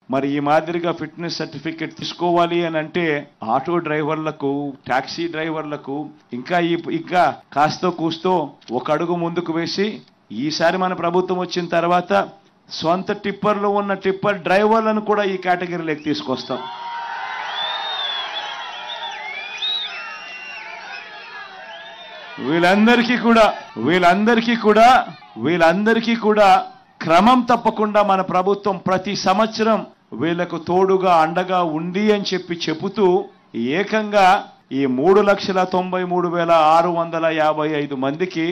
మరి ఈ మాదిరిగా ఫిట్నెస్ సర్టిఫికెట్ తీసుకోవాలి అని అంటే ఆటో డ్రైవర్లకు, టాక్సీ డ్రైవర్లకు ఇంకా కాస్తో కూస్తో ఒక అడుగు ముందుకు వేసి ఈసారి మన ప్రభుత్వం వచ్చిన తర్వాత సొంత టిప్పర్లు ఉన్న టిప్పర్ డ్రైవర్లను కూడా ఈ కేటగిరీలోకి తీసుకొస్తాం. వీళ్ళందరికీ కూడా క్రమం తప్పకుండా మన ప్రభుత్వం ప్రతి సంవత్సరం వీళ్లకు తోడుగా అండగా ఉంది అని చెబుతూ ఏకంగా ఈ 3,93,655 మందికి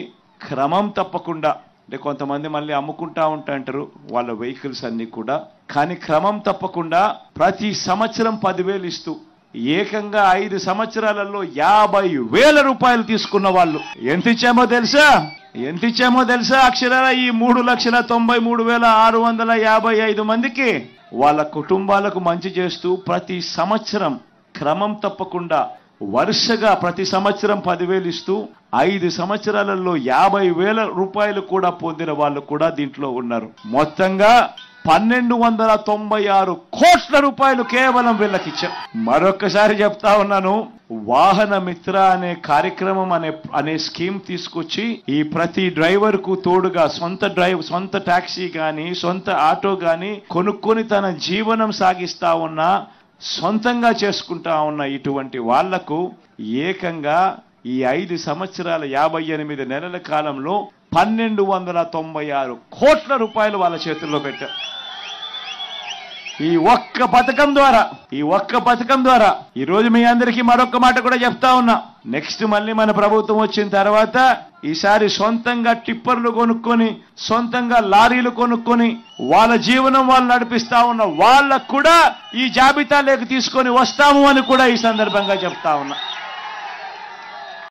క్రమం తప్పకుండా, అంటే కొంతమంది మళ్ళీ అమ్ముకుంటా ఉంటారు వాళ్ళ వెహికల్స్ అన్ని కూడా, కానీ క్రమం తప్పకుండా ప్రతి సంవత్సరం 10,000 ఇస్తూ ఏకంగా 5 సంవత్సరాలలో 50,000 రూపాయలు తీసుకున్న వాళ్ళు ఎంత ఇచ్చామో తెలుసా? అక్షరాల ఈ 3,93,655 మందికి వాళ్ళ కుటుంబాలకు మంచి చేస్తూ ప్రతి సంవత్సరం క్రమం తప్పకుండా వరుసగా ప్రతి సంవత్సరం 10,000 ఇస్తూ 5 సంవత్సరాలలో 50,000 రూపాయలు కూడా పొందిన వాళ్ళు కూడా దీంట్లో ఉన్నారు. మొత్తంగా 1,296 కోట్ల రూపాయలు కేవలం వీళ్ళకిచ్చాం. మరొక్కసారి చెప్తా ఉన్నాను, వాహన మిత్ర అనే కార్యక్రమం అనే స్కీమ్ తీసుకొచ్చి ఈ ప్రతి డ్రైవర్ కు తోడుగా సొంత టాక్సీ గాని సొంత ఆటో గాని కొనుక్కొని తన జీవనం సాగిస్తా ఉన్నా, సొంతంగా చేసుకుంటా ఉన్న ఇటువంటి వాళ్లకు ఏకంగా ఈ 5 సంవత్సరాల 58 నెలల కాలంలో 1,296 కోట్ల రూపాయలు వాళ్ళ చేతుల్లో పెట్టారు. ఈ ఒక్క పథకం ద్వారా ఈ రోజు మీ అందరికీ మరొక మాట కూడా చెప్తా ఉన్నా, నెక్స్ట్ మళ్ళీ మన ప్రభుత్వం వచ్చిన తర్వాత ఈసారి సొంతంగా టిప్పర్లు కొనుక్కొని సొంతంగా లారీలు కొనుక్కొని వాళ్ళ జీవనం వాళ్ళు నడిపిస్తా ఉన్న వాళ్ళకు కూడా ఈ జాబితాలోకి తీసుకొని వస్తాము అని కూడా ఈ సందర్భంగా చెప్తా ఉన్నా.